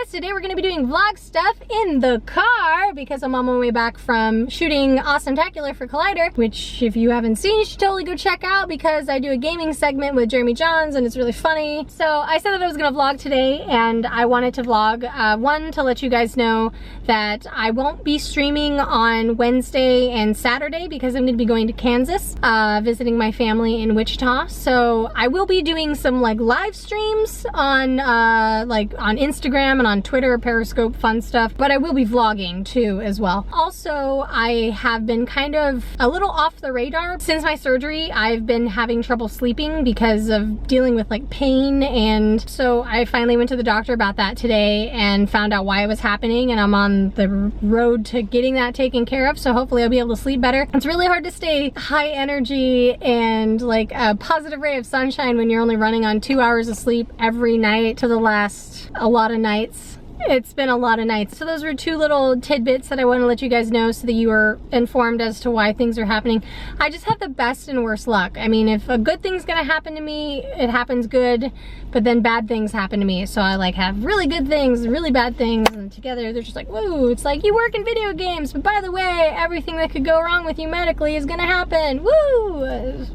guys, today we're going to be doing vlog stuff in the car because I'm on my way back from shooting Awesometacular for Collider, which if you haven't seen, you should totally go check out because I do a gaming segment with Jeremy Johns and it's really funny. So I said that I was going to vlog today, and I wanted to vlog, one, to let you guys know that I won't be streaming on Wednesday and Saturday because I'm going to be going to Kansas, visiting my family in Wichita. So I will be doing some like live streams on on Instagram and on Twitter, Periscope, fun stuff, but I will be vlogging too as well. Also, I have been kind of a little off the radar. Since my surgery, I've been having trouble sleeping because of dealing with like pain, and so I finally went to the doctor about that today and found out why it was happening, and I'm on the road to getting that taken care of, so hopefully I'll be able to sleep better. It's really hard to stay high energy and like a positive ray of sunshine when you're only running on 2 hours of sleep every night to the last a lot of nights. It's been a lot of nights. So those were two little tidbits that I want to let you guys know so that you are informed as to why things are happening. I just have the best and worst luck. I mean, if a good thing's gonna happen to me, it happens good, but then bad things happen to me. So I like have really good things, really bad things, and together they're just like, woo, it's like you work in video games, but by the way, everything that could go wrong with you medically is gonna happen, woo!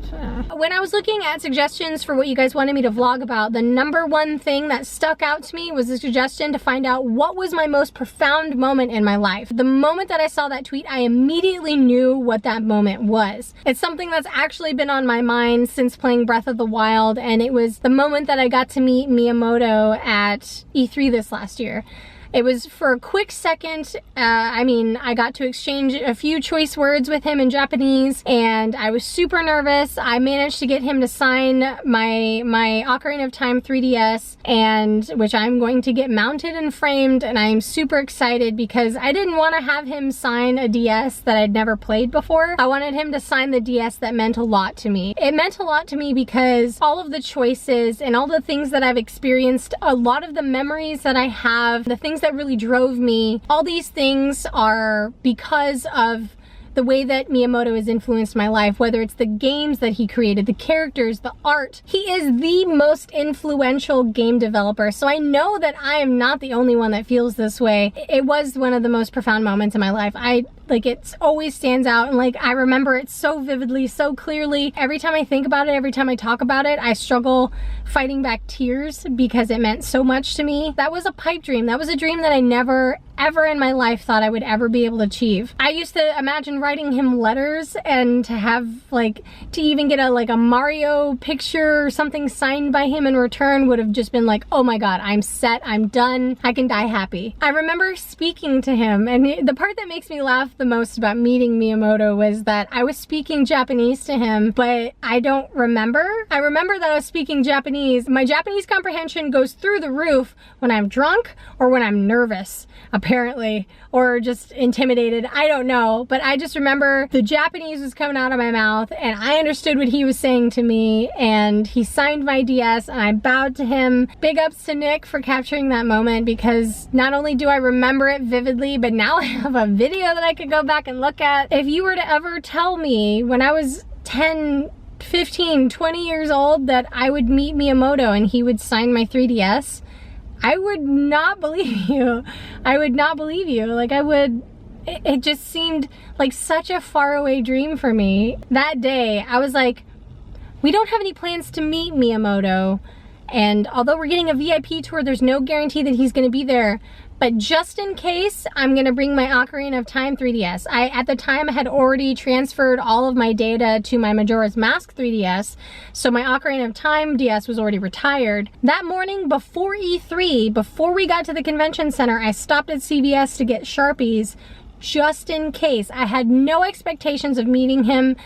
When I was looking at suggestions for what you guys wanted me to vlog about, the number one thing that stuck out to me was the suggestion to find out what was my most profound moment in my life. The moment that I saw that tweet, I immediately knew what that moment was. It's something that's actually been on my mind since playing Breath of the Wild, and it was the moment that I got to meet Miyamoto at E3 this last year. It was for a quick second. I got to exchange a few choice words with him in Japanese, and I was super nervous. I managed to get him to sign my Ocarina of Time 3DS, and which I'm going to get mounted and framed, and I'm super excited because I didn't want to have him sign a DS that I'd never played before. I wanted him to sign the DS that meant a lot to me. It meant a lot to me because all of the choices and all the things that I've experienced, a lot of the memories that I have, the things that really drove me, all these things are because of the way that Miyamoto has influenced my life, whether it's the games that he created, the characters, the art. He is the most influential game developer, so I know that I am not the only one that feels this way. It was one of the most profound moments in my life. It always stands out, and like I remember it so vividly, so clearly. Every time I think about it, every time I talk about it, I struggle fighting back tears because it meant so much to me. That was a pipe dream. That was a dream that I never ever in my life thought I would ever be able to achieve. I used to imagine writing him letters and to have to even get a Mario picture or something signed by him in return would have just been like, oh my god, I'm set, I'm done, I can die happy. I remember speaking to him, and the part that makes me laugh the most about meeting Miyamoto was that I was speaking Japanese to him, but I don't remember. I remember that I was speaking Japanese. My Japanese comprehension goes through the roof when I'm drunk or when I'm nervous, apparently, or just intimidated. I don't know, but I just remember the Japanese was coming out of my mouth and I understood what he was saying to me, and he signed my DS and I bowed to him. Big ups to Nick for capturing that moment, because not only do I remember it vividly, but now I have a video that I could go back and look at. If you were to ever tell me when I was 10, 15, 20 years old that I would meet Miyamoto and he would sign my 3DS, I would not believe you. I would not believe you. It just seemed like such a faraway dream for me. That day, I was like, we don't have any plans to meet Miyamoto, and although we're getting a VIP tour, there's no guarantee that he's gonna be there. But just in case, I'm gonna bring my Ocarina of Time 3DS. At the time, had already transferred all of my data to my Majora's Mask 3DS, so my Ocarina of Time DS was already retired. That morning before E3, before we got to the convention center, I stopped at CVS to get Sharpies, just in case. I had no expectations of meeting him.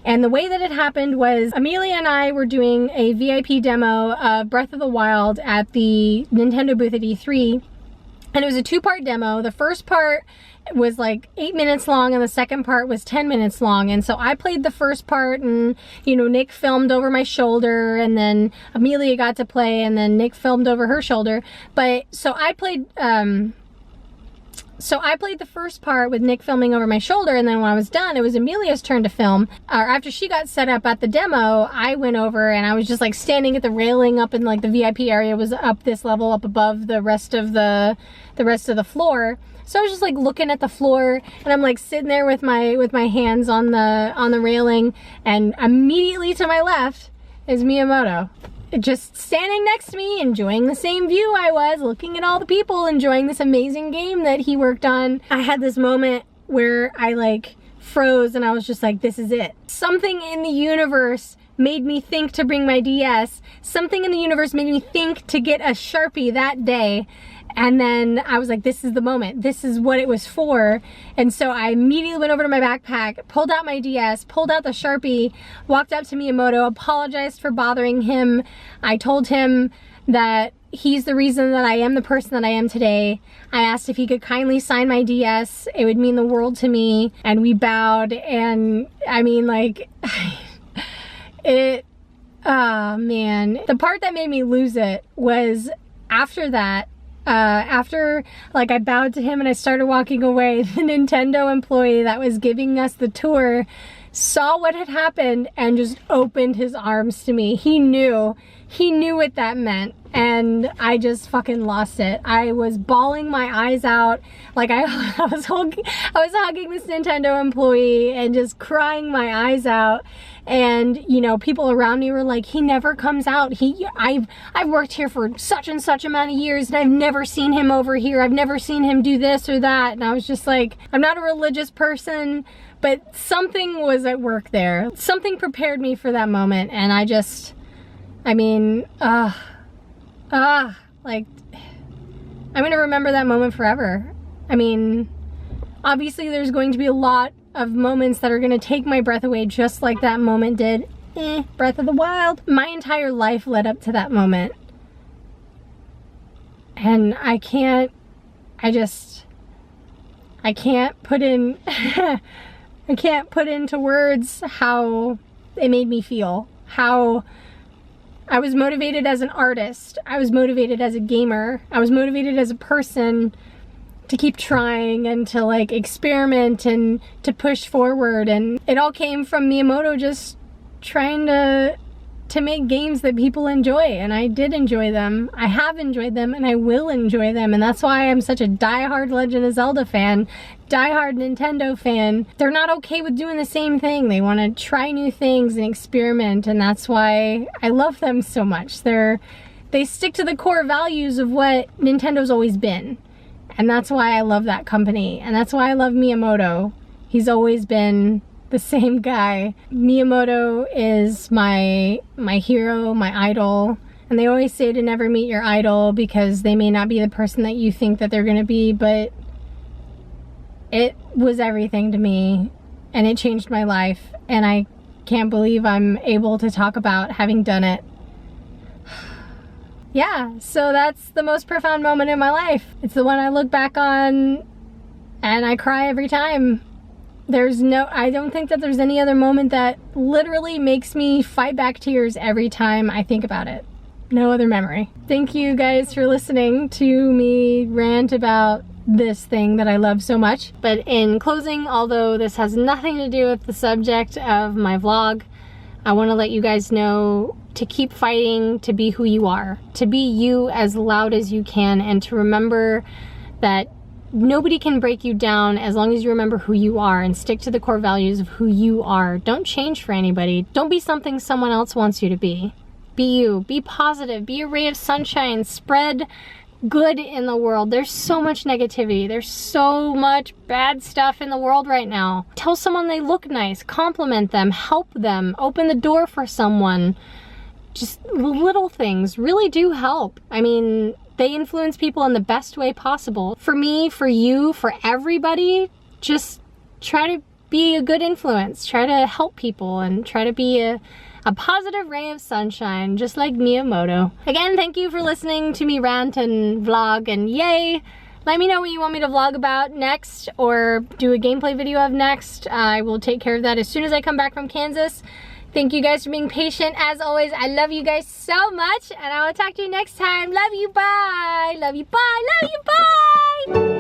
And the way that it happened was Amelia and I were doing a VIP demo of Breath of the Wild at the Nintendo booth at E3. And it was a two-part demo. The first part was like 8 minutes long and the second part was 10 minutes long. And so I played the first part, and Nick filmed over my shoulder, and then Amelia got to play, and then Nick filmed over her shoulder. But so I played So I played the first part with Nick filming over my shoulder, and then when I was done, it was Amelia's turn to film. After she got set up at the demo, I went over and I was just like standing at the railing up in like the VIP area was up this level up above the rest of the floor. So I was just like looking at the floor, and I'm like sitting there with my hands on the railing, and immediately to my left is Miyamoto, just standing next to me, enjoying the same view I was, looking at all the people enjoying this amazing game that he worked on. I had this moment where I like froze, and I was just like, this is it. Something in the universe made me think to bring my DS. Something in the universe made me think to get a Sharpie that day. And then I was like, this is the moment. This is what it was for. And so I immediately went over to my backpack, pulled out my DS, pulled out the Sharpie, walked up to Miyamoto, apologized for bothering him. I told him that he's the reason that I am the person that I am today. I asked if he could kindly sign my DS. It would mean the world to me. And we bowed. And I mean, like, oh man. The part that made me lose it was after that, after like I bowed to him and I started walking away, the Nintendo employee that was giving us the tour saw what had happened and just opened his arms to me. He knew what that meant, and I just fucking lost it. I was bawling my eyes out, like I was hugging this Nintendo employee and just crying my eyes out. And you know, people around me were like, he never comes out. I've worked here for such and such amount of years, and I've never seen him over here. I've never seen him do this or that. And I was just like, I'm not a religious person, but something was at work there. Something prepared me for that moment, and I mean, like, I'm gonna remember that moment forever. I mean, obviously there's going to be a lot of moments that are gonna take my breath away, just like that moment did. Breath of the Wild. My entire life led up to that moment. And I can't put in, I can't put into words how it made me feel. How I was motivated as an artist. I was motivated as a gamer. I was motivated as a person to keep trying and to like experiment and to push forward. And it all came from Miyamoto just trying to make games that people enjoy. And I did enjoy them. I have enjoyed them, and I will enjoy them. And that's why I'm such a diehard Legend of Zelda fan, diehard Nintendo fan. They're not okay with doing the same thing. They want to try new things and experiment, and that's why I love them so much. They stick to the core values of what Nintendo's always been. And that's why I love that company. And that's why I love Miyamoto. He's always been the same guy. Miyamoto is my hero, my idol. And they always say to never meet your idol because they may not be the person that you think that they're gonna be, but it was everything to me, and it changed my life. And I can't believe I'm able to talk about having done it. Yeah, so that's the most profound moment in my life. It's the one I look back on and I cry every time. I don't think that there's any other moment that literally makes me fight back tears every time I think about it. No other memory. Thank you guys for listening to me rant about this thing that I love so much. But in closing, although this has nothing to do with the subject of my vlog, I want to let you guys know to keep fighting to be who you are, to be you as loud as you can, and to remember that nobody can break you down as long as you remember who you are and stick to the core values of who you are. Don't change for anybody. Don't be something someone else wants you to be. Be you. Be positive. Be a ray of sunshine. Spread good in the world. There's so much negativity. There's so much bad stuff in the world right now. Tell someone they look nice. Compliment them. Help them. Open the door for someone. Just little things really do help. I mean, they influence people in the best way possible. For me, for you, for everybody, just try to be a good influence. Try to help people and try to be a positive ray of sunshine, just like Miyamoto. Again, thank you for listening to me rant and vlog, and yay! Let me know what you want me to vlog about next or do a gameplay video of next. I will take care of that as soon as I come back from Kansas. Thank you guys for being patient. As always, I love you guys so much, and I will talk to you next time. Love you, bye! Love you, bye! Love you, bye!